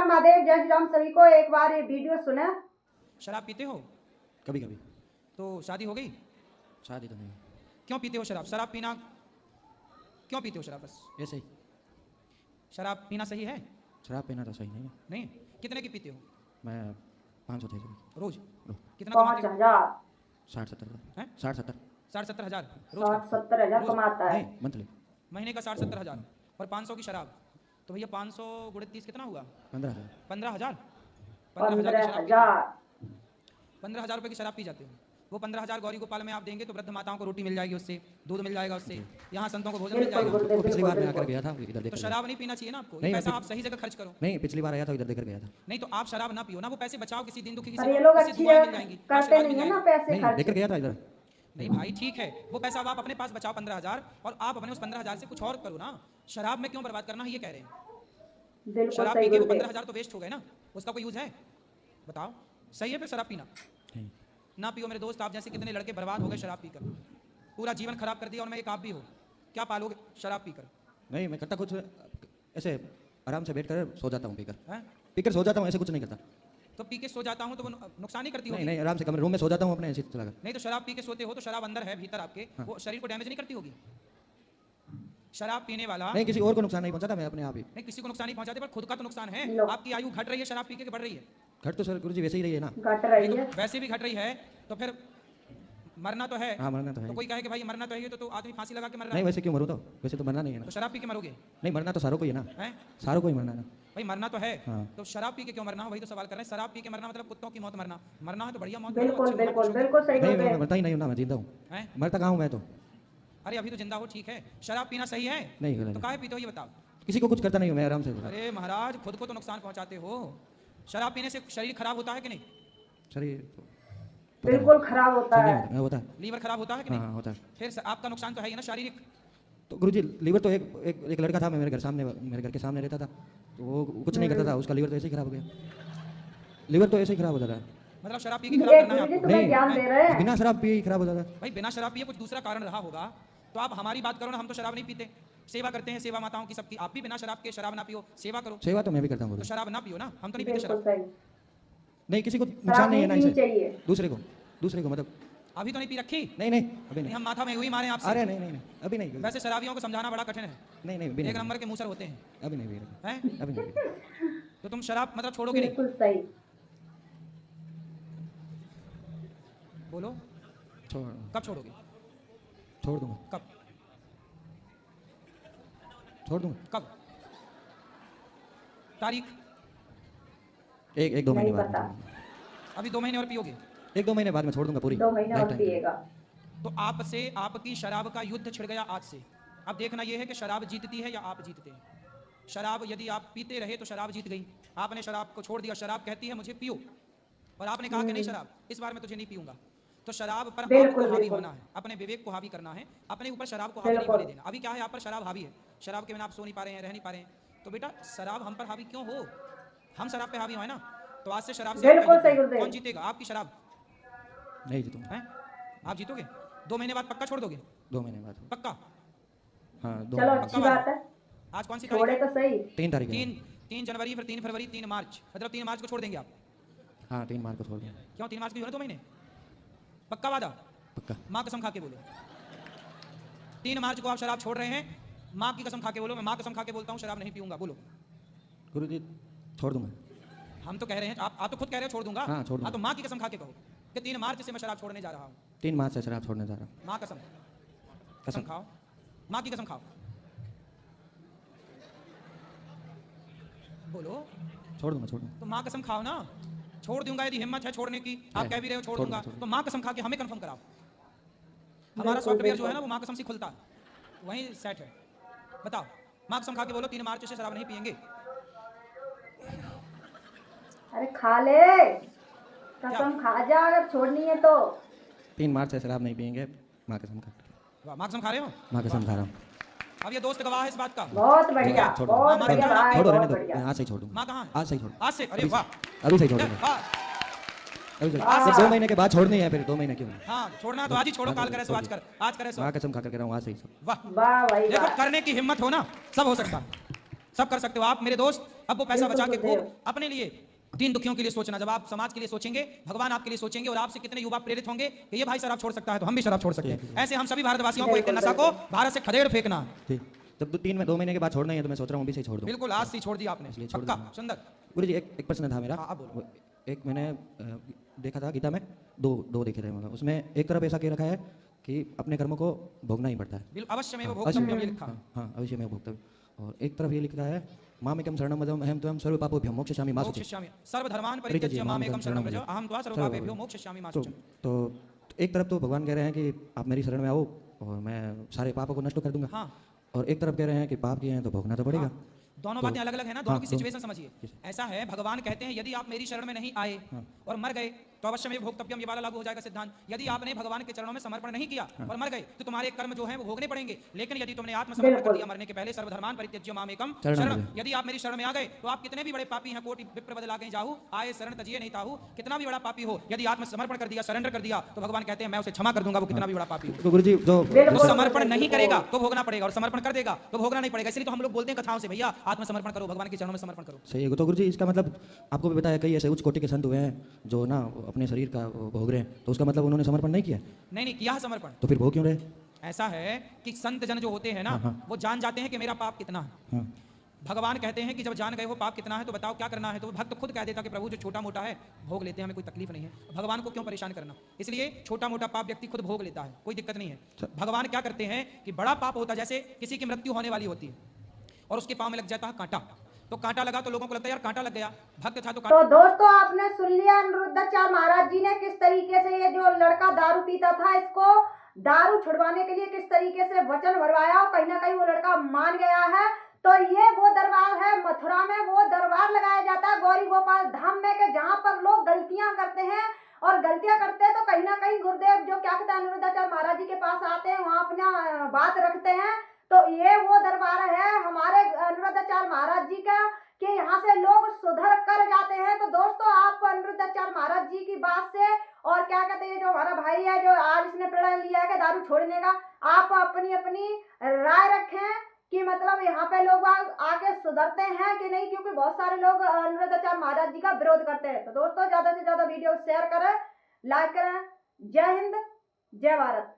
महादेव, जय श्री राम सभी को। एक बार ये वीडियो सुने। शराब पीते हो? कभी कभी। तो शादी हो गई? शादी तो नहीं। क्यों पीते हो शराब? शराब पीना क्यों पीते हो शराब? बस ऐसे ही। शराब पीना सही है? शराब पीना तो सही नहीं है। नहीं। कितने की पीते हो? मैं 500 थे रोज? रोज। कितना 5,000 60-70 हैं? 60-70 60-70 हजार 60-70 हजार रोज? कमाता है नहीं मंथली। महीने का 60-70 हजार और 500 की शराब। तो भैया 500 गुणे 30 कितना हुआ? 15,000। 15,000। 15,000 15,000 रुपये की शराब पी जाते हो। वो 15,000 गौरी गोपाल में आप देंगे तो वृद्ध माताओं को रोटी मिल जाएगी, उससे दूध मिल जाएगा, उससे यहाँ संतों को भोजन मिल जाएगा। तो पिछली बार मैं आकर गया था इधर देख। तो शराब नहीं पीना चाहिए ना आपको। नहीं, पैसा आप सही जगह खर्च करो। नहीं, पिछली बार आया था इधर देकर गया था। नहीं तो आप शराब ना पियो ना, वो पैसे बचाओ, किसी दिन दुखी अरे ये लोग किसी अच्छी दुआएं मिल जाएंगी, करते आशीर्वाद नहीं मिल है ना जाएगा। पैसे नहीं, खर्च। देकर गया था इधर। नहीं भाई ठीक है, वो पैसा अब आप अपने पास बचाओ 15,000 और आप अपने उस 15,000 से कुछ और करो ना। शराब में क्यों बर्बाद करना है ये कह रहे हैं। बिल्कुल शराब सही पी के वो बोल रहे। 15,000 तो वेस्ट हो गए ना, उसका कोई यूज है? बताओ। सही है फिर शराब पीना? नहीं। ना पियो मेरे दोस्त। आप जैसे कितने लड़के बर्बाद हो गए शराब पीकर, पूरा जीवन खराब कर दिया। और मैं एक आप भी हो, क्या पालोगे शराब पीकर? नहीं, मैं करता कुछ ऐसे आराम से बैठ कर सो जाता हूँ पीकर। हैं? पीकर सो जाता हूँ, ऐसे कुछ नहीं करता। तो पी के सो जाता हूँ तो वो नुकसान ही करती नहीं होगी? नहीं, आराम से कमरे रूम में सो जाता हूँ अपने, ऐसे चला कर। नहीं तो शराब पी के सोते हो तो शराब अंदर है भीतर आपके, हाँ। वो शरीर को डैमेज नहीं करती होगी? शराब पीने वाला नहीं, किसी और को नुकसान नहीं पहुंचाता, मैं अपने आप ही। नहीं, किसी को नुकसान नहीं पहुंचाते पर खुद का तो नुकसान है। लो। आपकी आयु घट रही है शराब पी के बढ़ रही है? घट तो सर गुरुजी वैसे ही रही है ना। घट रही नहीं है। तो वैसे भी घट रही है तो फिर मरना तो है। हाँ, मरना तो है। तो कोई कहे कि भाई मरना तो है, तो आदमी फांसी लगा के मर रहा नहीं, है। वैसे क्यों मरूँ? तो वैसे तो मरना नहीं है ना। तो शराब पी के मरोगे? नहीं, मरना तो सारों को ही है ना। हैं? सारों को ही मरना है ना। भाई मरना तो है। हाँ। तो शराब पी के क्यों मरना? वही तो सवाल कर रहे हैं। शराब पी के मरना मतलब कुत्तों की मौत मरना। मरना है तो बढ़िया मौत मरो, बिल्कुल अच्छी बिल्कुल मौत बिल्कुल सही बोल नहीं, रहे मैं हैं। मरता ही नहीं हूँ ना, मैं जिंदा हूँ। हैं? मरता कहाँ हूँ मैं तो। अरे अभी तो जिंदा हो, ठीक है। शराब पीना सही है? नहीं गलत तो है। काहे पीते हो ये बताओ? किसी को कुछ करता नहीं हूँ मैं, आराम से। अरे महाराज खुद को तो नुकसान पहुंचाते हो। शराब पीने से शरीर खराब होता है कि नहीं? शरीर बिल्कुल खराब होता है। नहीं होता है। लीवर खराब होता है कि हाँ नहीं? हाँ, होता है। फिर आपका नुकसान तो है ही ना शारीरिक। तो गुरुजी लीवर तो एक लड़का था, मैं मेरे घर के सामने रहता था, तो वो कुछ नहीं करता था, उसका लीवर तो ऐसे ही खराब हो गया। लीवर तो ऐसे ही खराब होता था। मतलब शराब पी के ये खराब करना है गुरुजी आपको? तुम्हें ज्ञान दे रहे हैं। बिना शराब पिए ही खराब होता था। भाई बिना शराब पिए कुछ दूसरा कारण रहा होगा तो आप हमारी बात करो ना। हम तो शराब नहीं पीते, सेवा करते हैं, सेवा माताओं की सबकी। आप भी बिना शराब के शराब ना पियो, सेवा करो। सेवा तो मैं भी करता हूँ तो गुरुजी। शराब ना पियो ना, हम तो नहीं पीते बिल्कुल शराब। सही। नहीं, किसी को नुकसान शराब नहीं है नहीं ना पीनी इसे। चाहिए। दूसरे को मतलब। अभी तो नहीं पी रखी? नहीं नहीं, अभी नहीं, नहीं। हम माथा में हुई मारे आपसे। अरे नहीं नहीं नहीं, अभी नहीं। वैसे शराबियों को समझाना बड़ा कठिन है। नहीं नहीं, अभी एक नहीं। नंबर के मूसर होते हैं। अभी नहीं पी रहे। हैं? अभी नहीं पी रहे। तो तुम शराब मतलब छोड़ोगे नहीं? बिल्कुल सही। बोलो छोड़ कब छोड़ोगे? छोड़ दूंगा। कब? छोड़ दूंगा। कब? तारीख? एक दो महीने नहीं बाद पता। में छोड़ अभी 2 महीने और पियोगे? दूंगा। एक दो महीने बाद में छोड़ दूंगा पूरी। 2 महीने और lifetime के लिए। पिएगा। तो आपसे आपकी शराब का युद्ध छिड़ गया आज से। अब देखना यह है कि शराब जीतती है या आप जीतते हैं। शराब यदि आप पीते रहे तो शराब जीत गई। आपने शराब को छोड़ दिया, शराब कहती है मुझे पियो, और आपने कहा कि नहीं शराब इस बार मैं तुझे नहीं पीऊंगा। तो शराब पर बिल्कुल, आपको हावी बिल्कुल। होना है, अपने विवेक को हावी करना है, अपने ऊपर शराब को हावी नहीं बिल्कुल। होने देना। अभी क्या है, आप पर शराब हावी है, शराब के बिना आप सो नहीं पा रहे हैं, रह नहीं पा रहे हैं। तो बेटा शराब हम पर हावी क्यों हो? हम शराब पे हावी हो, है ना? तो आज से शराब से बिल्कुल आपका सही युद्ध है। गुरुदेव। कौन जीतेगा? आपकी शराब नहीं जीतूंगा। है? आप जीतोगे? 2 महीने बाद पक्का छोड़ दोगे? 2 महीने बाद। पक्का? हाँ, चलो पक्का अच्छी वादा। बात है। आज कौन सी तारीख छोड़े है? तो सही। 3 तारीख है। 3 जनवरी, फिर 3 फरवरी, 3 मार्च, मतलब 3 मार्च को छोड़ देंगे आप? हाँ, 3 मार्च को छोड़ दूंगा। क्यों 3 मार्च की हो ना 2 महीने? पक्का वादा? पक्का। माँ कसम खा के बोलो 3 मार्च को आप शराब छोड़ रहे हैं। माँ की कसम खा के बोलो। मैं माँ कसम खा के बोलता हूँ शराब नहीं पीऊंगा। बोलो। गुरुजी छोड़ दूंगा। हम तो कह रहे हैं, आप तो खुद कह रहे हो छोड़ दूंगा। हाँ, छोड़ दूंगा। तो माँ की कसम खा के कहो कि 3 मार्च से मैं शराब छोड़ने जा रहा हूँ। 3 मार्च से शराब छोड़ने जा रहा हूँ। माँ कसम। कसम। खाओ, माँ की कसम खाओ। बोलो। छोड़ दूंगा। तो माँ कसम खाओ ना। छोड़ दूंगा यदि हिम्मत है छोड़ने की, आप है। कह भी रहे हो छोड़ छोड़ दूंगा, दूंगा। तो माँ कसम खा के हमें कंफर्म कराओ। हमारा बिल्कुल, सॉफ्टवेयर जो है बिल्कुल। ना वो माँ कसम से खुलता है, वहीं सेट है। बताओ, माँ कसम खा के बोलो 3 मार्च से शराब नहीं पियेंगे। अरे खा ले, कसम खा जा अगर छोड़नी है तो। 3 मार्च से शराब नहीं पियेंगे, माँ कसम खा। वाह, माँ कसम खा रहे हो? माँ कसम खा रहा हूँ। अब ये दोस्त गवाह है इस बात का। बहुत बढ़िया, छोड़ बहुत दो। बढ़िया भाई, छोड़ो, रहने बहुत दो। बढ़िया। आज से ही छोड़ दूंगा। माँ कहाँ है? आज से ही छोड़। आज से? अरे वाह, अभी से ही छोड़ दूंगा। वाह। अभी से। वाह। 2 महीने के बाद छोड़नी है, फिर 2 महीने क्यों? हाँ छोड़ना तो आज ही छोड़ो, काल करे सो आज कर, आज करे सो। माँ कसम खा कर कह रहा हूँ, आज से ही छोड़। वाह, वाह भाई देखो वाह। करने की हिम्मत हो ना सब हो सकता है। सब कर सकते हो आप मेरे दोस्त। अब वो पैसा बिल्कुल बचा के गुरुदेव। खूब अपने लिए, दीन दुखियों के लिए सोचना। जब आप समाज के लिए सोचेंगे, भगवान आपके लिए सोचेंगे, और आपसे कितने युवा प्रेरित होंगे कि ये भाई शराब छोड़ सकता है तो हम भी शराब छोड़ सकते हैं। ऐसे हम सभी भारतवासियों को एक बिल्कुल, नशा को बिल्कुल। भारत से खदेड़ फेंकना। ठीक, जब 2 महीने के बाद छोड़ना ही है तो मैं सोच रहा हूँ अभी से ही छोड़ दूँ। बिल्कुल आज से ही छोड़ दिया आपने, इसलिए छोड़ पक्का दूंगा। सुंदर। गुरु जी एक प्रश्न था मेरा। हाँ, आप बोलो। वो एक मैंने देखा था गीता में, दो देखे थे, मतलब उसमें एक तरफ ऐसा कह रखा है कि अपने कर्मों को भोगना ही पड़ता है। बिल्कुल अवश्य में वो अवश्य भोक्तव्यम ये लिखा है। हाँ, अवश्य में भोक्तव्य। और एक तरफ ये लिखा है मामेकं शरणं व्रज अहं त्वं सर्व पापेभ्यो मोक्षयिष्यामि मा शुचि। मोक्षयिष्यामि सर्वधर्मान् परित्यज्य परित्यज्य मामेकं मामेकं शरणं शरणं व्रज व्रज अहं त्वा सर्वपापेभ्यो मोक्षयिष्यामि मा तो, शुचि। तो एक तरफ तो भगवान कह रहे हैं कि आप मेरी शरण में आओ और मैं सारे पापों को नष्ट कर दूंगा। हाँ। और एक तरफ कह रहे हैं कि पाप किए हैं तो भोगना तो पड़ेगा। हाँ, दोनों तो- बातें अलग अलग है ना, दोनों हाँ, की तो- सिचुएशन समझिए। ऐसा है, भगवान कहते हैं यदि आप मेरी शरण में नहीं आए और मर गए तो अवश्य में भोक्तव्यम ये वाला लागू हो जाएगा सिद्धांत। यदि आपने भगवान के चरणों में समर्पण नहीं किया और मर गए तो तुम्हारे कर्म जो हैं वो भोगने पड़ेंगे। लेकिन यदि तुमने आत्मसमर्पण कर बिल्कुल। दिया मरने के पहले, सर्वधर्मान् परित्यज्य मामेकं शरणं शरणं, व्रज। यदि आप मेरी शरण में आ गए तो आप कितने भी बड़े पापी हैं, कोटि विप्र बदला गए जाहू आए शरण तजिए नहीं ताहू, कितना भी बड़ा पापी हो, यदि आत्मसमर्पण कर दिया, सरेंडर कर दिया, तो भगवान कहते हैं मैं उसे क्षमा कर दूंगा, वो कितना भी बड़ा पापी हो। तो गुरु जी जो बिल्कुल। वो समर्पण नहीं करेगा तो भोगना पड़ेगा, और समर्पण कर देगा तो भोगना नहीं पड़ेगा। इसलिए तो हम लोग बोलते हैं कथाओं से, भैया आत्मसमर्पण करो, भगवान के चरणों में समर्पण करो। सही है। तो गुरु जी इसका मतलब आपको भी बताया कई ऐसे उच्च कोटि के संत हुए हैं जो ना अपने शरीर का वो भोग रहे हैं, तो उसका मतलब उन्होंने समर्पण नहीं किया, नहीं नहीं किया है समर्पण। तो फिर भोग क्यों रहे? ऐसा है कि संत जन जो होते हैं ना, हाँ। वो जान जाते हैं कि मेरा पाप कितना है। हाँ, भगवान कहते हैं कि जब जान गए हो पाप कितना है तो बताओ क्या करना है, तो वो भक्त खुद कह देता कि प्रभु जो छोटा मोटा है भोग लेते हैं, हमें कोई तकलीफ नहीं है, भगवान को क्यों परेशान करना। इसलिए छोटा मोटा पाप व्यक्ति खुद भोग लेता है, कोई दिक्कत नहीं है। भगवान क्या करते हैं कि बड़ा पाप होता है, जैसे किसी की मृत्यु होने वाली होती है और उसके पाँव में लग जाता है कांटा, तो कांटा लगा तो लोगों को लगता है यार कांटा लग गया, भक्त था तो तो दोस्तों आपने सुन लिया अनिरुद्धाचार्य महाराज जी ने किस तरीके से ये जो लड़का दारू पीता था इसको दारू छुड़वाने के लिए किस तरीके से वचन भरवाया, और कहीं ना कहीं वो लड़का मान गया है। तो ये वो दरबार है मथुरा में, वो दरबार लगाया जाता है गौरी गोपाल धाम में, के जहाँ पर लोग गलतियां करते हैं, और गलतियां करते हैं तो कहीं ना कहीं गुरुदेव जो क्या कहते हैं अनिरुद्धाचार्य महाराज जी के पास आते हैं, वहाँ अपना बात रखते हैं। तो ये वो दरबार है हमारे अनिरुद्धाचार्य महाराज जी का, कि यहाँ से लोग सुधर कर जाते हैं। तो दोस्तों आप अनिरुद्धाचार्य महाराज जी की बात से, और क्या कहते हैं जो हमारा भाई है जो आज इसने प्रण लिया है कि दारू छोड़ने का, आप अपनी अपनी राय रखें कि मतलब यहाँ पे लोग आके सुधरते हैं कि नहीं, क्योंकि बहुत सारे लोग अनिरुद्धाचार्य महाराज जी का विरोध करते हैं। तो दोस्तों ज्यादा से ज्यादा वीडियो शेयर करें, लाइक करें। जय हिंद, जय भारत।